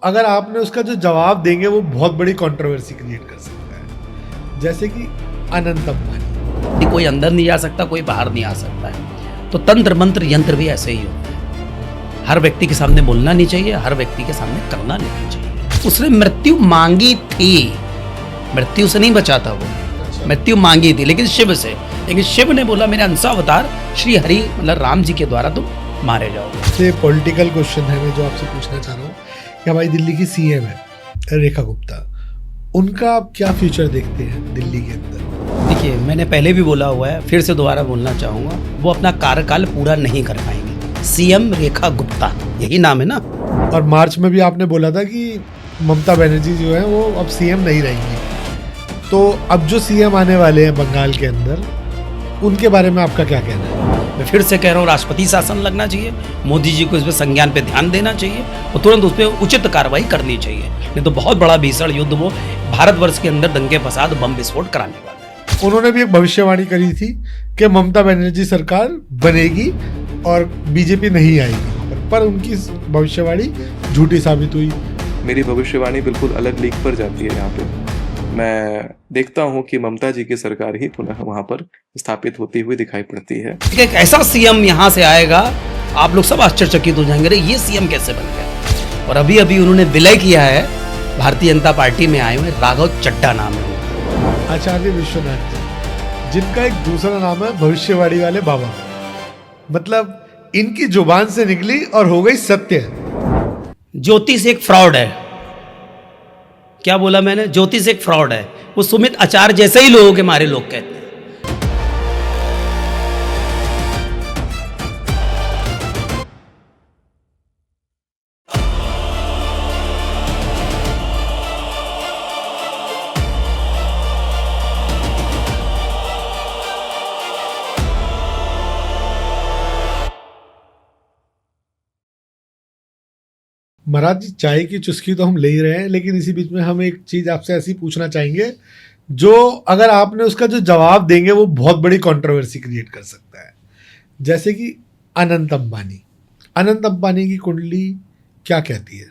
अगर आपने उसका जो जवाब देंगे वो बहुत बड़ी कंट्रोवर्सी क्रिएट कर सकता है, जैसे कि अनंत अंबानी। कोई अंदर नहीं जा सकता, कोई बाहर नहीं आ सकता है। तो तंत्र मंत्र यंत्र भी ऐसे ही होते हैं। हर व्यक्ति के सामने बोलना नहीं चाहिए, हर व्यक्ति के सामने करना नहीं चाहिए। उसने मृत्यु मांगी थी, मृत्यु से नहीं बचा था वो, मृत्यु मांगी थी लेकिन शिव से। लेकिन शिव ने बोला मेरे अंशावतार श्री हरि मतलब राम जी के द्वारा तुम मारे जाओ। से पॉलिटिकल क्वेश्चन है मैं जो आपसे पूछना चाह रहा हूँ कि हमारी दिल्ली की सीएम है रेखा गुप्ता, उनका आप क्या फ्यूचर देखते हैं दिल्ली के अंदर? देखिए, मैंने पहले भी बोला हुआ है, फिर से दोबारा बोलना चाहूँगा, वो अपना कार्यकाल पूरा नहीं कर पाएंगे। सीएम रेखा गुप्ता यही नाम है ना। और मार्च में भी आपने बोला था कि ममता बनर्जी जो है वो अब सीएम नहीं रहेंगी, तो अब जो सीएम आने वाले हैं बंगाल के अंदर, उनके बारे में आपका क्या कहना है? मैं फिर से कह रहा हूँ, राष्ट्रपति शासन लगना चाहिए, मोदी जी को इस पर संज्ञान पे ध्यान देना चाहिए और तुरंत उस पर उचित कार्रवाई करनी चाहिए। नहीं तो बहुत बड़ा भीषण युद्ध वो भारतवर्ष के अंदर दंगे फसाद बम विस्फोट कराने वाला है। उन्होंने भी एक भविष्यवाणी करी थी कि ममता बनर्जी सरकार बनेगी और बीजेपी नहीं आएगी, पर उनकी भविष्यवाणी झूठी साबित हुई। मेरी भविष्यवाणी बिल्कुल अलग लीक पर जाती है। यहाँ पे मैं देखता हूँ कि ममता जी की सरकार ही पुनः वहाँ पर स्थापित होती हुई दिखाई पड़ती है। एक ऐसा सीएम यहाँ से आएगा, आप लोग सब आश्चर्यचकित हो जाएंगे, ये सीएम कैसे बन गया। और अभी अभी उन्होंने विलय किया है, भारतीय जनता पार्टी में आए हुए राघव चड्ढा नाम है आचार्य विश्वनाथ जी, जिनका एक दूसरा नाम है भविष्यवाणी वाले बाबा। मतलब इनकी जुबान से निकली और हो गई सत्य। ज्योतिष एक फ्रॉड है। क्या बोला मैंने? ज्योतिष एक फ्रॉड है। वो सुमित आचार्य जैसे ही लोगों के मारे लोग कहते हैं। महाराज जी, चाय की चुस्की तो हम ले ही रहे हैं, लेकिन इसी बीच में हम एक चीज आपसे ऐसी पूछना चाहेंगे जो अगर आपने उसका जो जवाब देंगे वो बहुत बड़ी कंट्रोवर्सी क्रिएट कर सकता है, जैसे कि अनंत अंबानी। अनंत अंबानी की कुंडली क्या कहती है?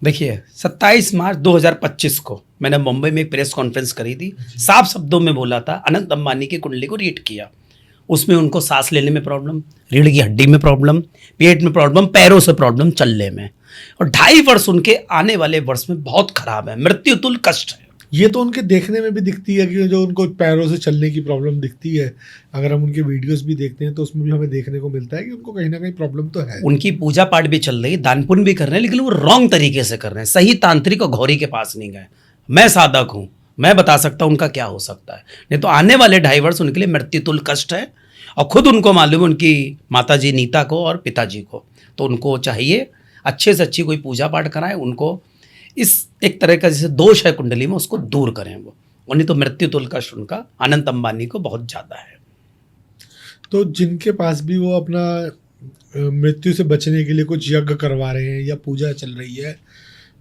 देखिए, 27 मार्च 2025 को मैंने मुंबई में एक प्रेस कॉन्फ्रेंस करी थी, साफ शब्दों में बोला था, अनंत अंबानी की कुंडली को रीड किया। उसमें उनको सांस लेने में प्रॉब्लम, रीढ़ की हड्डी में प्रॉब्लम, पेट में प्रॉब्लम, पैरों से प्रॉब्लम, चलने में, और 2.5 वर्ष उनके आने वाले वर्ष में बहुत खराब है, मृत्यु तुल्य कष्ट है। ये तो उनके देखने में भी दिखती है कि जो उनको पैरों से चलने की प्रॉब्लम दिखती है, अगर हम उनके वीडियोस भी देखते हैं तो उसमें भी हमें देखने को मिलता है कि उनको कहीं ना कहीं प्रॉब्लम तो है। उनकी पूजा पाठ भी चल रही है, दान पुण्य भी कर रहे हैं, लेकिन वो रॉन्ग तरीके से कर रहे हैं। सही तांत्रिक और घौरी के पास नहीं गए। मैं साधक हूँ, मैं बता सकता हूँ उनका क्या हो सकता है। नहीं तो आने वाले 2.5 वर्ष उनके लिए मृत्यु तुल्य कष्ट है, और खुद उनको मालूम है, उनकी माताजी नीता को और पिताजी को। तो उनको चाहिए अच्छे से अच्छी कोई पूजा पाठ कराएं, उनको इस एक तरह का जैसे दोष है कुंडली में उसको दूर करें वो, और नहीं तो मृत्यु तुल्य कष्ट उनका अनंत अंबानी को बहुत ज़्यादा है। तो जिनके पास भी वो अपना मृत्यु से बचने के लिए कुछ यज्ञ करवा रहे हैं या पूजा चल रही है,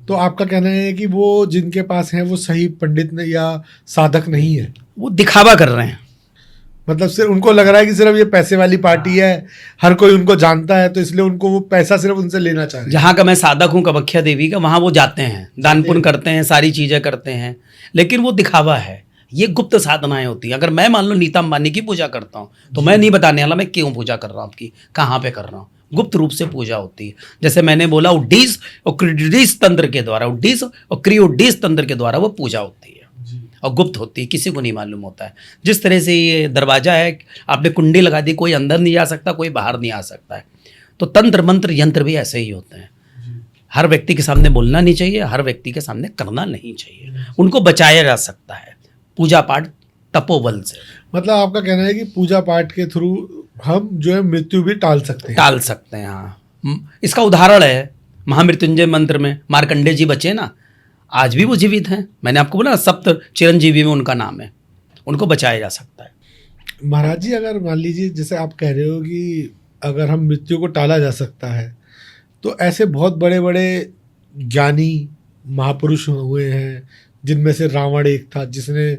तो आपका कहना है कि वो जिनके पास है वो सही पंडित ने या साधक नहीं है, वो दिखावा कर रहे हैं। मतलब सिर्फ उनको लग रहा है कि सिर्फ ये पैसे वाली पार्टी है, हर कोई उनको जानता है, तो इसलिए उनको वो पैसा सिर्फ उनसे लेना चाह रहे हैं। जहाँ का मैं साधक हूँ कामाख्या देवी का, वहाँ वो जाते हैं, दान पुण्य करते हैं, सारी चीज़ें करते हैं, लेकिन वो दिखावा है। ये गुप्त साधनाएं होती हैं। अगर मैं मान लो नीता अंबानी की पूजा करता हूँ तो मैं नहीं बताने वाला मैं क्यों पूजा कर रहा हूँ, आपकी कहाँ पे कर रहा हूँ। गुप्त रूप से पूजा होती है। जैसे मैंने बोला, उड्डीस और क्रियोडीस तंत्र के द्वारा, उड्डीस और क्रियोडीस तंत्र के द्वारा वो पूजा होती है और गुप्त होती है, किसी को नहीं मालूम होता है। जिस तरह से ये दरवाजा है, आपने कुंडी लगा दी, कोई अंदर नहीं जा सकता, कोई बाहर नहीं आ सकता है। तो तंत्र मंत्र यंत्र भी ऐसे ही होते हैं। हर व्यक्ति के सामने बोलना नहीं चाहिए, हर व्यक्ति के सामने करना नहीं चाहिए। उनको बचाया जा सकता है पूजा पाठ तपोबल से। मतलब आपका कहना है कि पूजा पाठ के थ्रू हम जो है मृत्यु भी टाल सकते हैं। टाल सकते हैं, हाँ। इसका उदाहरण है महामृत्युंजय मंत्र में मार्कंडेय जी बचे ना, आज भी वो जीवित हैं। मैंने आपको बोला सप्त चिरंजीवी में उनका नाम है, उनको बचाया जा सकता है। महाराज जी, अगर मान लीजिए जैसे आप कह रहे हो कि अगर हम मृत्यु को टाला जा सकता है, तो ऐसे बहुत बड़े बड़े ज्ञानी महापुरुष हुए हैं, जिनमें से रावण एक था जिसने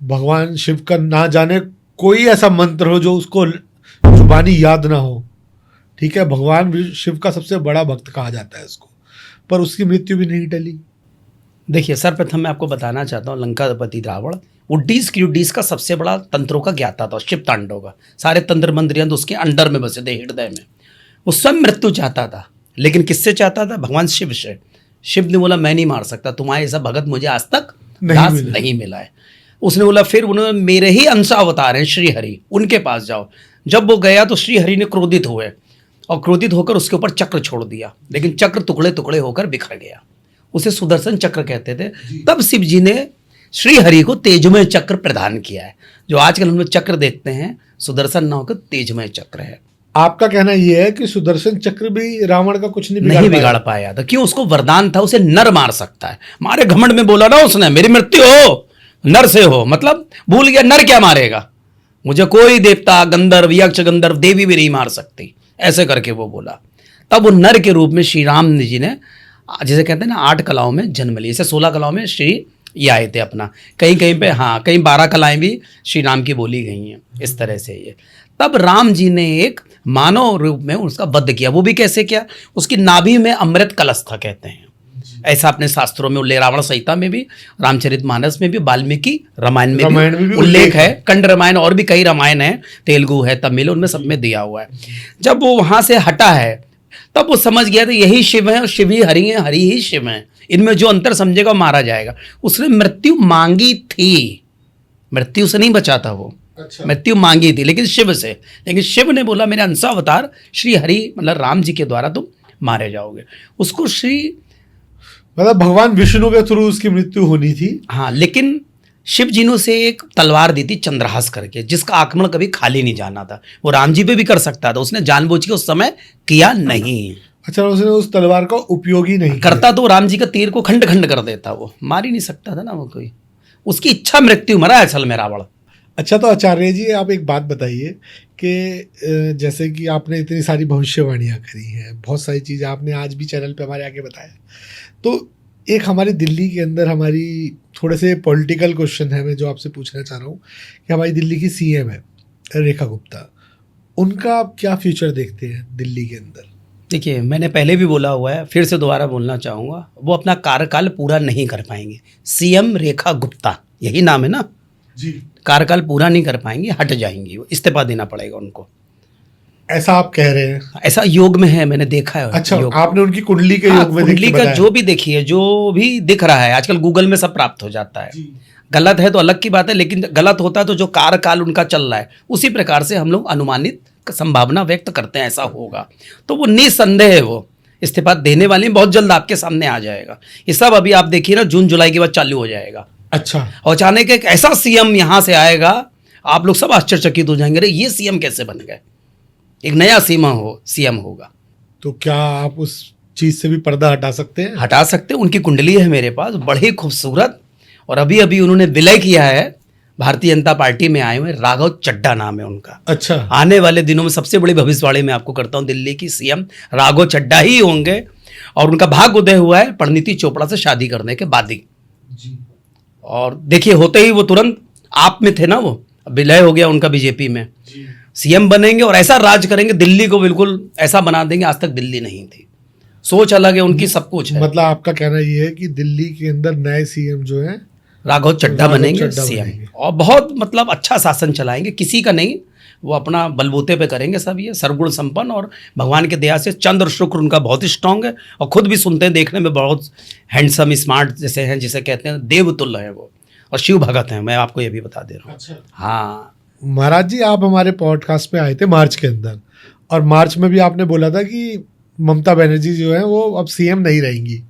भगवान शिव का ना जाने कोई ऐसा मंत्र हो जो उसको जुबानी याद ना हो। ठीक है, भगवान शिव का सबसे बड़ा भक्त कहा जाता है उसको, पर उसकी मृत्यु भी नहीं टली। देखिए, सर्वप्रथम मैं आपको बताना चाहता हूँ, लंकापति रावण उड्डीस क्यूडीस का सबसे बड़ा तंत्रों का ज्ञाता था, शिव तांडव का। सारे तंत्र मंत्र यंत्र उसके अंडर में बसे थे, हृदय में। वो स्वयं मृत्यु चाहता था, लेकिन किससे चाहता था? भगवान शिव से। शिव ने बोला मैं नहीं मार सकता, तुम्हारे ऐसा भगत मुझे आज तक नहीं मिला है। उसने बोला फिर उन्होंने मेरे ही अंश अवतार हैं श्री हरि, उनके पास जाओ। जब वो गया तो श्री हरि ने क्रोधित हुए और क्रोधित होकर उसके ऊपर चक्र छोड़ दिया, लेकिन चक्र टुकड़े टुकड़े होकर बिखर गया। उसे सुदर्शन चक्र कहते थे। तब शिव जी ने श्री हरि को तेजमय चक्र प्रदान किया है। जो आजकल हम लोग चक्र देखते हैं, सुदर्शन नाम का तेजमय चक्र है। आपका कहना यह है कि सुदर्शन चक्र भी रावण का कुछ नहीं बिगाड़ पाया था। क्यों? उसको वरदान था, उसे नर मार सकता है। मारे घमंड में बोला ना उसने, मेरी मृत्यु हो नर से हो, मतलब भूल गया नर क्या मारेगा, मुझे कोई देवता गंधर्व यक्ष गंधर्व देवी भी नहीं मार सकती, ऐसे करके वो बोला। तब वो नर के रूप में श्री राम जी ने, जैसे कहते हैं ना 8 कलाओं में जन्म लिया, जैसे 16 कलाओं में श्री ये आए थे अपना, कहीं कहीं पे हाँ कहीं 12 कलाएं भी श्री राम की बोली गई हैं, इस तरह से ये। तब राम जी ने एक मानव रूप में उसका वध किया। वो भी कैसे किया? उसकी नाभि में अमृत कलश था, कहते हैं ऐसा अपने शास्त्रों में उल्लेख, रावण संहिता में भी, रामचरितमानस में भी, वाल्मीकि रामायण में भी उल्लेख है। कंड रामायण और भी कई रामायण है, तेलुगु है, तमिल, उनमें सब में दिया हुआ है। जब वो वहां से हटा है तब वो समझ गया था यही शिव है और शिव ही हरि है, हरि ही शिव है, इनमें जो अंतर समझेगा मारा जाएगा। उसने मृत्यु मांगी थी, मृत्यु से नहीं बचा था वो। अच्छा। मृत्यु मांगी थी लेकिन शिव से, लेकिन शिव ने बोला मेरे अंशावतार श्री हरि मतलब राम जी के द्वारा तुम मारे जाओगे। उसको श्री मतलब भगवान विष्णु के थ्रू उसकी मृत्यु होनी थी। हाँ, लेकिन शिव जी ने उसे एक तलवार दी थी चंद्रहास करके, जिसका आक्रमण कभी खाली नहीं जाना था। वो राम जी पे भी कर सकता था, उसने जानबूझ के उस समय किया नहीं। अच्छा, उसने उस तलवार का उपयोग ही नहीं करता तो राम जी का तीर को खंड खंड कर देता, वो मार ही नहीं सकता था ना वो कोई। उसकी इच्छा मृत्यु मरा असल में रावण। अच्छा, तो आचार्य जी आप एक बात बताइए कि जैसे कि आपने इतनी सारी भविष्यवाणियाँ करी हैं, बहुत सारी चीज़ें आपने आज भी चैनल पे हमारे आगे बताया, तो एक हमारी दिल्ली के अंदर हमारी थोड़े से पॉलिटिकल क्वेश्चन है मैं जो आपसे पूछना चाह रहा हूँ कि हमारी दिल्ली की सीएम है रेखा गुप्ता, उनका आप क्या फ्यूचर देखते हैं दिल्ली के अंदर? देखिए, मैंने पहले भी बोला हुआ है, फिर से दोबारा बोलना चाहूँगा, वो अपना कार्यकाल पूरा नहीं कर पाएंगे। सीएम रेखा गुप्ता यही नाम है ना जी। कार्यकाल पूरा नहीं कर पाएंगे, हट जाएंगी, वो इस्तीफा देना पड़ेगा उनको। ऐसा आप कह रहे हैं? ऐसा योग में है, मैंने देखा है। अच्छा, आपने उनकी कुंडली के योग में कुंडली का जो भी देखिए, जो भी दिख रहा है आजकल गूगल में सब प्राप्त हो जाता है। गलत है तो अलग की बात है, लेकिन गलत होता है तो जो कार्यकाल उनका चल रहा है उसी प्रकार से हम लोग अनुमानित संभावना व्यक्त करते हैं ऐसा होगा। तो वो निसंदेह है, वो इस्तीफा देने वाले बहुत जल्द आपके सामने आ जाएगा। ये सब अभी आप देखिए ना, जून जुलाई के बाद चालू हो जाएगा। अच्छा, और अचानक एक ऐसा सीएम यहाँ से आएगा, आप लोग सब आश्चर्यचकित हो जाएंगे, अरे ये सीएम कैसे बन गए, एक नया सीएम होगा। तो क्या आप उस चीज से भी पर्दा हटा सकते हैं? हटा सकते हैं। उनकी कुंडली है मेरे पास, बड़ी खूबसूरत, और अभी अभी उन्होंने विलय किया है, भारतीय जनता पार्टी में आए हुए, राघव चड्ढा नाम है उनका। अच्छा, आने वाले दिनों में सबसे बड़ी भविष्यवाणी मैं आपको करता हूँ, दिल्ली की सीएम राघव चड्ढा ही होंगे। और उनका भाग्य उदय हुआ है परिणीति चोपड़ा से शादी करने के बाद ही जी। और देखिए, होते ही वो तुरंत आप में थे ना, वो विलय हो गया उनका बीजेपी में, सीएम बनेंगे और ऐसा राज करेंगे, दिल्ली को बिल्कुल ऐसा बना देंगे, आज तक दिल्ली नहीं थी। सोच अलग है उनकी, सब कुछ है। मतलब आपका कहना ये है कि दिल्ली के अंदर नए सीएम जो है राघव चड्ढा बनेंगे सीएम, और बहुत मतलब अच्छा शासन चलाएंगे, किसी का नहीं, वो अपना बलबूते पे करेंगे सब। ये सर्वगुण संपन्न, और भगवान के दया से चंद्र शुक्र उनका बहुत ही स्ट्रांग है, और खुद भी सुनते हैं, देखने में बहुत हैंडसम स्मार्ट जैसे हैं, जिसे कहते हैं देवतुल्य है वो, और शिव भगत हैं, मैं आपको ये भी बता दे रहा हूँ। अच्छा। हाँ महाराज जी, आप हमारे पॉडकास्ट पे आए थे मार्च के अंदर, और मार्च में भी आपने बोला था कि ममता बनर्जी जो है वो अब सीएम नहीं रहेंगी।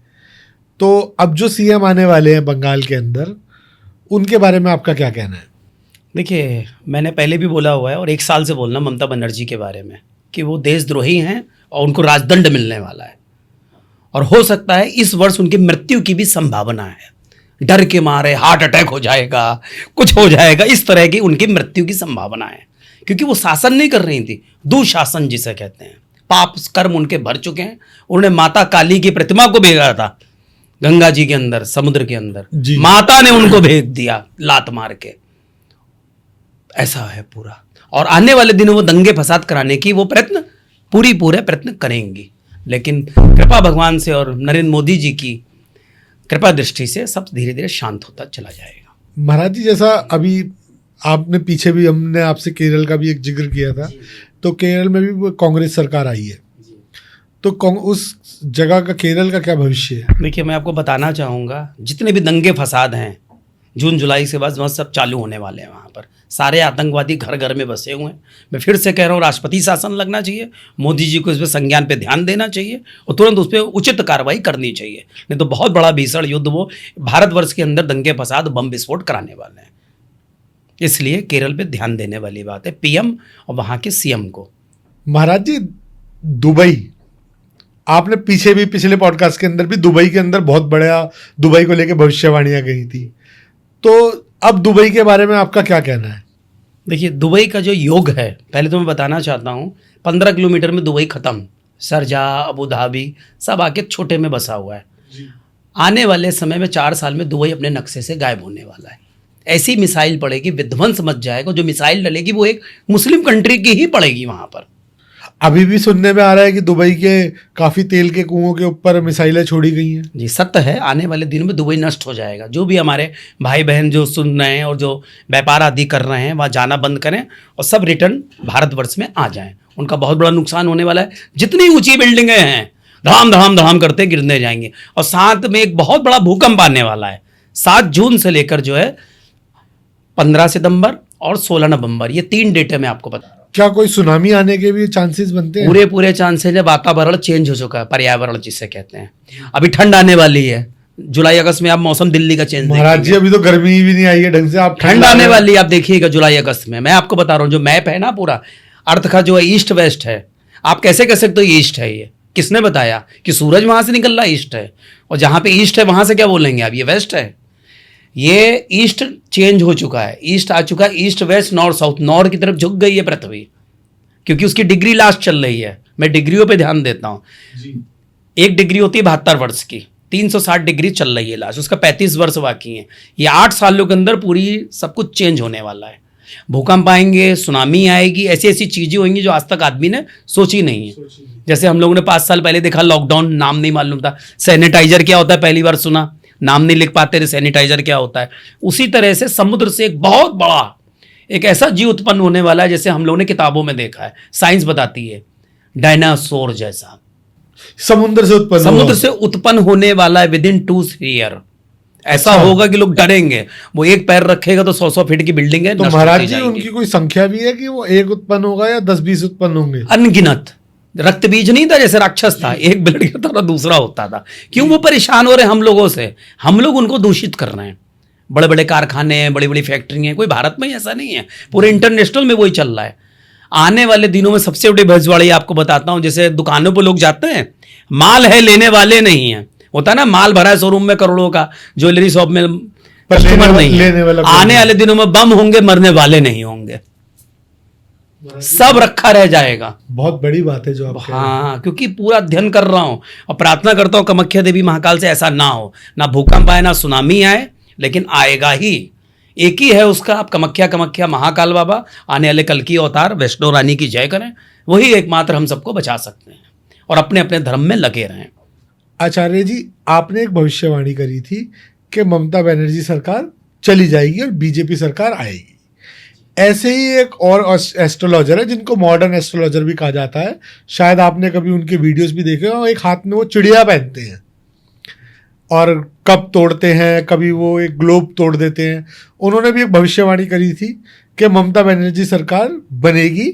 तो अब जो सीएम आने वाले हैं बंगाल के अंदर, उनके बारे में आपका क्या कहना है? देखिए, मैंने पहले भी बोला हुआ है और 1 साल से बोलना ममता बनर्जी के बारे में कि वो देशद्रोही हैं और उनको राजदंड मिलने वाला है, और हो सकता है इस वर्ष उनकी मृत्यु की भी संभावना है। डर के मारे हार्ट अटैक हो जाएगा, कुछ हो जाएगा, इस तरह की उनकी मृत्यु की संभावना है, क्योंकि वो शासन नहीं कर रही थी, दुशासन जिसे कहते हैं। पाप कर्म उनके भर चुके हैं। उन्होंने माता काली की प्रतिमा को भेजा था गंगा जी के अंदर, समुद्र के अंदर, माता ने उनको भेज दिया लात मार के, ऐसा है पूरा। और आने वाले दिनों वो दंगे फसाद कराने की वो पूरे प्रयत्न करेंगी, लेकिन कृपा भगवान से और नरेंद्र मोदी जी की कृपा दृष्टि से सब धीरे धीरे शांत होता चला जाएगा। महाराज जी, जैसा अभी आपने पीछे भी हमने आपसे केरल का भी एक जिक्र किया था, तो केरल में भी कांग्रेस सरकार आई है, तो उस जगह का केरल का क्या भविष्य है? देखिए, मैं आपको बताना चाहूँगा, जितने भी दंगे फसाद हैं जून जुलाई से बाद वह सब चालू होने वाले हैं। वहाँ पर सारे आतंकवादी घर घर में बसे हुए हैं। मैं फिर से कह रहा हूँ, राष्ट्रपति शासन लगना चाहिए, मोदी जी को इस पर संज्ञान पे ध्यान देना चाहिए और तुरंत उस पर उचित कार्रवाई करनी चाहिए, नहीं तो बहुत बड़ा भीषण युद्ध वो भारतवर्ष के अंदर दंगे फसाद बम विस्फोट कराने वाले हैं। इसलिए केरल पे ध्यान देने वाली बात है पीएम और वहाँ के सीएम को। महाराज जी, दुबई, आपने पीछे भी पिछले पॉडकास्ट के अंदर भी दुबई के अंदर बहुत बड़ा दुबई को लेकर भविष्यवाणियां गई थी, तो अब दुबई के बारे में आपका क्या कहना है? देखिए, दुबई का जो योग है, पहले तो मैं बताना चाहता हूँ, 15 किलोमीटर में दुबई खत्म, शारजाह, अबू धाबी सब आके छोटे में बसा हुआ है। आने वाले समय में 4 साल में दुबई अपने नक्शे से गायब होने वाला है। ऐसी मिसाइल पड़ेगी, विध्वंस मच जाएगा। जो मिसाइल डलेगी वो एक मुस्लिम कंट्री की ही पड़ेगी वहाँ पर। अभी भी सुनने में आ रहा है कि दुबई के काफ़ी तेल के कुओं के ऊपर मिसाइलें छोड़ी गई हैं। जी, सत्य है। आने वाले दिनों में दुबई नष्ट हो जाएगा। जो भी हमारे भाई बहन जो सुन रहे हैं और जो व्यापार आदि कर रहे हैं, वहाँ जाना बंद करें और सब रिटर्न भारतवर्ष में आ जाएं। उनका बहुत बड़ा नुकसान होने वाला है। जितनी ऊंची बिल्डिंगें हैं, धड़ाम धड़ाम धड़ाम करते गिरने जाएंगे। और साथ में एक बहुत बड़ा भूकंप आने वाला है 7 जून से लेकर जो है 15 सितंबर और 16 नवंबर, ये 3 डेट है। मैं आपको बता, क्या कोई सुनामी आने के भी चांसेस बनते हैं? पूरे चांसेस है। वातावरण चेंज हो चुका है, पर्यावरण जिसे कहते हैं। अभी ठंड आने वाली है, जुलाई अगस्त में आप मौसम दिल्ली का चेंज महाराज जी, अभी तो गर्मी भी नहीं आई है ढंग से, आप ठंड आने वाली है, आप देखिएगा जुलाई अगस्त में। मैं आपको बता रहा हूँ, जो मैप है ना पूरा अर्थ का, जो है ईस्ट वेस्ट है। आप कैसे कह सकते हो ईस्ट है? ये किसने बताया कि सूरज वहां से निकल रहा ईस्ट है? और जहां पे ईस्ट है वहां से क्या बोलेंगे आप, ये वेस्ट है? ये ईस्ट चेंज हो चुका है, ईस्ट आ चुका है। East west north south, north की तरफ झुक गई है पृथ्वी, क्योंकि उसकी डिग्री लास्ट चल रही है। मैं डिग्रियों पे ध्यान देता हूँ। 1 डिग्री होती है 72 वर्ष की, 360 डिग्री चल रही है लास्ट, उसका 35 वर्ष बाकी है। ये 8 सालों के अंदर पूरी सब कुछ चेंज होने वाला है। भूकंप आएंगे, सुनामी आएगी, ऐसी ऐसी चीजें होंगी जो आज तक आदमी ने सोची नहीं है। जैसे हम लोगों ने 5 साल पहले देखा लॉकडाउन, नाम नहीं मालूम था। सैनिटाइजर क्या होता है पहली बार सुना, नाम नहीं लिख पाते थे सैनिटाइजर क्या होता है। उसी तरह से समुद्र से एक बहुत बड़ा एक ऐसा जीव उत्पन्न होने वाला है, जैसे हम लोगों ने किताबों में देखा है, साइंस बताती है, डायनासोर जैसा समुद्र से उत्पन्न होने वाला है विद इन 2-3 ईयर। ऐसा होगा कि लोग डरेंगे। वो एक पैर रखेगा तो 100-100 फीट की बिल्डिंग है। तो महाराज जी, उनकी कोई संख्या भी है कि वो एक उत्पन्न होगा या 10-20 उत्पन्न होंगे? अनगिनत। रक्त बीज नहीं था, जैसे राक्षस था, एक ब्लड गिरता था दूसरा होता था। क्यों वो परेशान हो रहे हैं हम लोगों से? हम लोग उनको दूषित कर रहे हैं। बड़े बड़े कारखाने हैं, बड़ी बड़ी फैक्ट्री हैं, कोई भारत में ऐसा नहीं है, पूरे इंटरनेशनल में वही चल रहा है। आने वाले दिनों में सबसे बड़ी भैंसवाड़ी आपको बताता हूं, जैसे दुकानों पर लोग जाते हैं, माल है लेने वाले नहीं है। होता है ना, माल भरा है शोरूम में करोड़ों का, ज्वेलरी शॉप में कस्टमर नहीं है। आने वाले दिनों में बम होंगे, मरने वाले नहीं होंगे, सब रखा रह जाएगा। बहुत बड़ी बात है जो आप हाँ, क्योंकि पूरा अध्ययन कर रहा हूं और प्रार्थना करता हूं कामाख्या देवी महाकाल से ऐसा ना हो, ना भूकंप आए, ना सुनामी आए, लेकिन आएगा ही। एक ही है उसका, आप कामाख्या महाकाल बाबा आने वाले कल की अवतार वैष्णो रानी की जय करें। वही एकमात्र हम सबको बचा सकते हैं और अपने अपने धर्म में लगे रहें। आचार्य जी, आपने एक भविष्यवाणी करी थी कि ममता बनर्जी सरकार चली जाएगी और बीजेपी सरकार आएगी। ऐसे ही एक और एस्ट्रोलॉजर है जिनको मॉडर्न एस्ट्रोलॉजर भी कहा जाता है, शायद आपने कभी उनके वीडियोस भी देखे हो। एक हाथ में वो चिड़िया पहनते हैं और कप तोड़ते हैं, कभी वो एक ग्लोब तोड़ देते हैं। उन्होंने भी एक भविष्यवाणी करी थी कि ममता बनर्जी सरकार बनेगी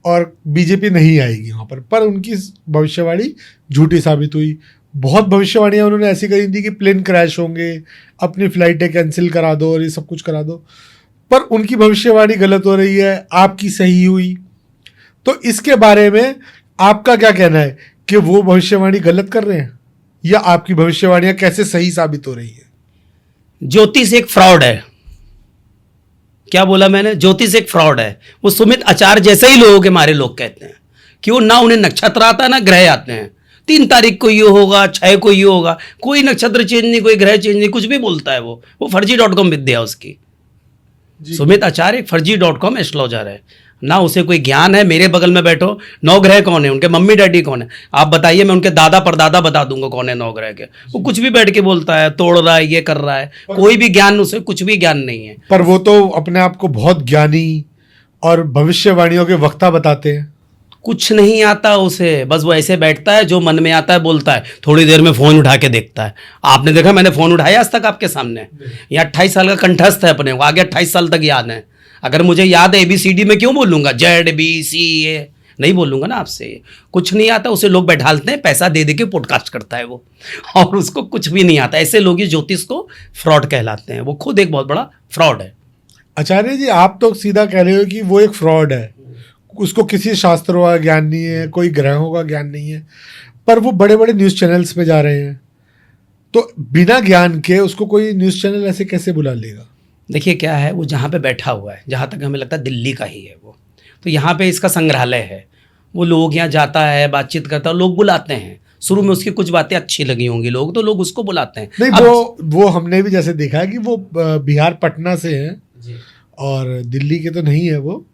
और बीजेपी नहीं आएगी वहाँ पर उनकी भविष्यवाणी झूठी साबित हुई। बहुत भविष्यवाणियाँ उन्होंने ऐसी करी थी कि प्लेन क्रैश होंगे, अपनी फ्लाइटें कैंसिल करा दो और ये सब कुछ करा दो, पर उनकी भविष्यवाणी गलत हो रही है, आपकी सही हुई। तो इसके बारे में आपका क्या कहना है कि वो भविष्यवाणी गलत कर रहे हैं या आपकी भविष्यवाणियां कैसे सही साबित हो रही है? ज्योतिष एक फ्रॉड है। क्या बोला मैंने? ज्योतिष एक फ्रॉड है। वो सुमित आचार्य जैसे ही लोगों के मारे लोग कहते हैं, क्यों ना उन्हें नक्षत्र आता है ना ग्रह आते हैं। 3 तारीख को ये होगा, 6 को ये होगा, कोई नक्षत्र चेंज नहीं, कोई ग्रह चेंज नहीं, कुछ भी बोलता है वो फर्जी.com विद्या उसकी। सुमित आचार्य एक फर्जी.com एस्ट्रोलॉजर है। ना उसे कोई ज्ञान है। मेरे बगल में बैठो, नवग्रह कौन है, उनके मम्मी डैडी कौन है, आप बताइए, मैं उनके दादा परदादा बता दूंगा कौन है नवग्रह के। वो कुछ भी बैठ के बोलता है, तोड़ रहा है, ये कर रहा है, कोई भी ज्ञान, उसे कुछ भी ज्ञान नहीं है। पर वो तो अपने आप को बहुत ज्ञानी और भविष्यवाणियों के वक्ता बताते हैं। कुछ नहीं आता उसे, बस वो ऐसे बैठता है, जो मन में आता है बोलता है, थोड़ी देर में फोन उठा के देखता है। आपने देखा मैंने फोन उठाया आज तक आपके सामने? ये 28 साल का कंठस्थ है अपने को, आगे 28 साल तक याद है। अगर मुझे याद है ABCD में क्यों बोलूंगा, ZBCA नहीं बोलूंगा ना आपसे। कुछ नहीं आता उसे, लोग बैठालते हैं, पैसा दे दे के पॉडकास्ट करता है वो, और उसको कुछ भी नहीं आता। ऐसे लोग ही ज्योतिष को फ्रॉड कहलाते हैं। वो खुद एक बहुत बड़ा फ्रॉड है। आचार्य जी, आप तो सीधा कह रहे हो कि वो एक फ्रॉड है, उसको किसी शास्त्रों का ज्ञान नहीं है, कोई ग्रहों का ज्ञान नहीं है, पर वो बड़े बड़े न्यूज़ चैनल्स पे जा रहे हैं, तो बिना ज्ञान के उसको कोई न्यूज़ चैनल ऐसे कैसे बुला लेगा? देखिए क्या है, वो जहाँ पे बैठा हुआ है, जहाँ तक हमें लगता है दिल्ली का ही है वो, तो यहाँ पे इसका संग्रहालय है। वो लोग यहाँ जाता है, बातचीत करता है, लोग बुलाते हैं। शुरू में उसकी कुछ बातें अच्छी लगी होंगी लोग, तो लोग उसको बुलाते हैं। नहीं, वो हमने भी जैसे देखा है कि वो बिहार पटना से हैं और दिल्ली के तो नहीं है वो,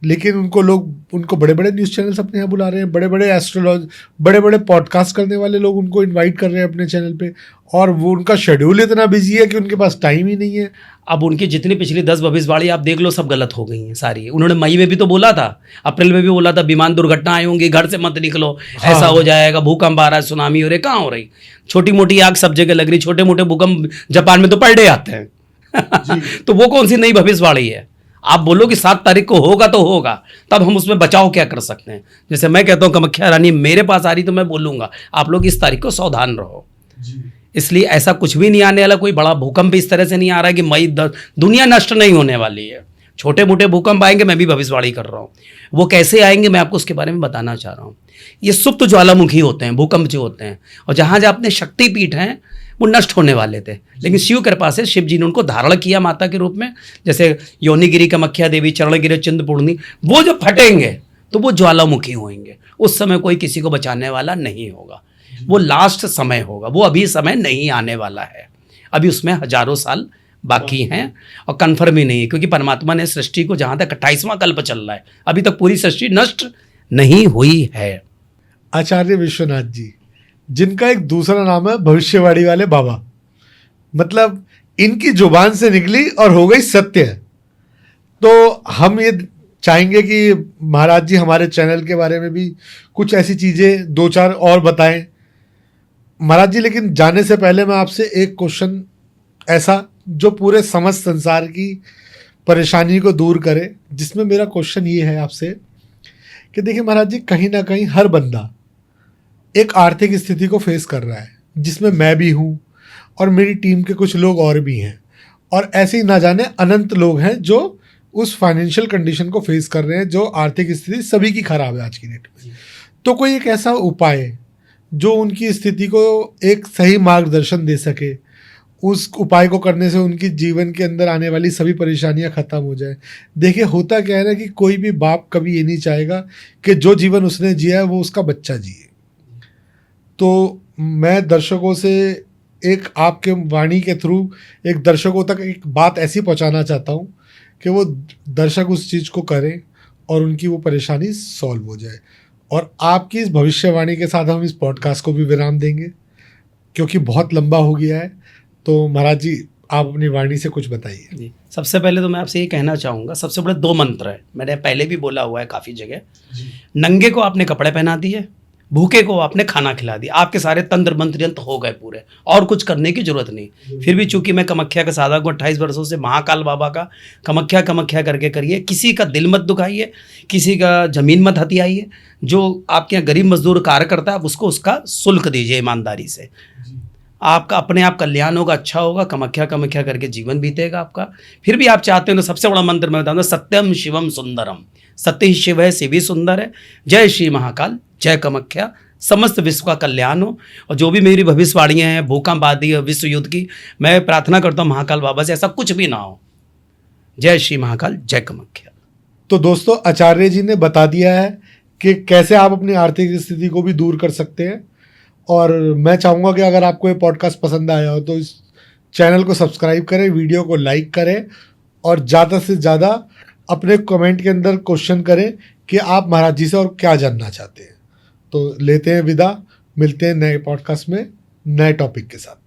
लेकिन उनको बड़े बड़े न्यूज़ चैनल्स अपने यहाँ बुला रहे हैं, बड़े बड़े एस्ट्रोलॉजी, बड़े बड़े पॉडकास्ट करने वाले लोग उनको इनवाइट कर रहे हैं अपने चैनल पे, और वो उनका शेड्यूल इतना बिजी है कि उनके पास टाइम ही नहीं है। अब उनकी जितनी पिछली 10 भविष्यवाणी आप देख लो, सब गलत हो गई हैं सारी। उन्होंने मई में भी तो बोला था, अप्रैल में भी बोला था, विमान दुर्घटना आई होंगी, घर से मत निकलो, ऐसा हो जाएगा, भूकंप आ रहा है, सुनामी हो रही। कहाँ हो रही? छोटी मोटी आग सब जगह लग रही, छोटे मोटे भूकंप जापान में तो पर डे आते हैं। तो वो कौन सी नई भविष्यवाणी है? आप बोलो कि 7 तारीख को होगा तो होगा, तब हम उसमें बचाव क्या कर सकते हैं? जैसे मैं कहता हूँ कामाख्या रानी मेरे पास आ रही तो मैं बोलूंगा आप लोग इस तारीख को सावधान रहो। इसलिए ऐसा कुछ भी नहीं आने वाला, कोई बड़ा भूकंप इस तरह से नहीं आ रहा है कि मई दुनिया नष्ट नहीं होने वाली है। छोटे मोटे भूकंप आएंगे, मैं भी भविष्यवाणी कर रहा हूँ। वो कैसे आएंगे मैं आपको उसके बारे में बताना चाह रहा हूँ। ये सुप्त ज्वालामुखी होते हैं, भूकंप जो होते हैं, और जहाँ जहाँ अपने शक्तिपीठ हैं वो नष्ट होने वाले थे, लेकिन शिव कृपा से शिव जी ने उनको धारण किया माता के रूप में। जैसे योनिगिरी कामाख्या देवी, चरणगिरी चिंतपूर्णी, वो जो फटेंगे तो वो ज्वालामुखी होंगे। उस समय कोई किसी को बचाने वाला नहीं होगा, वो लास्ट समय होगा, वो अभी समय नहीं आने वाला है। अभी उसमें हजारों साल बाकी हैं और कन्फर्म ही नहीं है, क्योंकि परमात्मा ने सृष्टि को, जहाँ तक 28वां कल्प चल रहा है, अभी तक पूरी सृष्टि नष्ट नहीं हुई है। आचार्य विश्वनाथ जी, जिनका एक दूसरा नाम है भविष्यवाणी वाले बाबा, मतलब इनकी जुबान से निकली और हो गई सत्य। तो हम ये चाहेंगे कि महाराज जी हमारे चैनल के बारे में भी कुछ ऐसी चीज़ें 2-4 और बताएं महाराज जी। लेकिन जाने से पहले मैं आपसे एक क्वेश्चन ऐसा जो पूरे समस्त संसार की परेशानी को दूर करे, जिसमें मेरा क्वेश्चन ये है आपसे कि देखिए महाराज जी, कहीं ना कहीं हर बंदा एक आर्थिक स्थिति को फेस कर रहा है, जिसमें मैं भी हूँ और मेरी टीम के कुछ लोग और भी हैं, और ऐसे ही ना जाने अनंत लोग हैं जो उस फाइनेंशियल कंडीशन को फेस कर रहे हैं, जो आर्थिक स्थिति सभी की खराब है आज की डेट में। तो कोई एक ऐसा उपाय जो उनकी स्थिति को एक सही मार्गदर्शन दे सके, उस उपाय को करने से उनकी जीवन के अंदर आने वाली सभी परेशानियां खत्म हो जाए। देखिए होता क्या है ना कि कोई भी बाप कभी ये नहीं चाहेगा कि जो जीवन उसने जिया है वो उसका बच्चा जिए। तो मैं दर्शकों से एक आपके वाणी के थ्रू एक दर्शकों तक एक बात ऐसी पहुंचाना चाहता हूं कि वो दर्शक उस चीज़ को करें और उनकी वो परेशानी सॉल्व हो जाए। और आपकी इस भविष्यवाणी के साथ हम इस पॉडकास्ट को भी विराम देंगे, क्योंकि बहुत लंबा हो गया है। तो महाराज जी, आप अपनी वाणी से कुछ बताइए। जी, सबसे पहले तो मैं आपसे ये कहना चाहूँगा, सबसे बड़े 2 मंत्र हैं, मैंने पहले भी बोला हुआ है काफ़ी जगह। नंगे को आपने कपड़े पहना दिए, भूखे को आपने खाना खिला दिया, आपके सारे तंत्र मंत्र यंत्र हो गए पूरे, और कुछ करने की जरूरत नहीं। फिर भी चूंकि मैं कामाख्या का साधक हूँ 28 वर्षों से, महाकाल बाबा का कामाख्या कामाख्या करके करिए। किसी का दिल मत दुखाइए, किसी का जमीन मत हथियाइए। जो आपके यहाँ गरीब मजदूर कार्य करता है, आप उसको उसका शुल्क दीजिए ईमानदारी से। आपका अपने आप कल्याण होगा, अच्छा होगा, कामाख्या कामाख्या करके जीवन बीतेगा आपका। फिर भी आप चाहते हो तो सबसे बड़ा मंत्र मैं बताऊंगा, सत्यम शिवम सुंदरम। सत्य ही शिव है, शिव ही सुंदर है। जय श्री महाकाल, जय कामाख्या, समस्त विश्व का कल्याण हो। और जो भी मेरी भविष्यवाणियाँ हैं भूकंप आदि विश्व युद्ध की, मैं प्रार्थना करता हूँ महाकाल बाबा से ऐसा कुछ भी ना हो। जय श्री महाकाल, जय कामाख्या। तो दोस्तों, आचार्य जी ने बता दिया है कि कैसे आप अपनी आर्थिक स्थिति को भी दूर कर सकते हैं। और मैं चाहूँगा कि अगर आपको ये पॉडकास्ट पसंद आया हो तो इस चैनल को सब्सक्राइब करें, वीडियो को लाइक करें और ज़्यादा से ज़्यादा अपने कमेंट के अंदर क्वेश्चन करें कि आप महाराज जी से और क्या जानना चाहते हैं। तो लेते हैं विदा, मिलते हैं नए पॉडकास्ट में नए टॉपिक के साथ।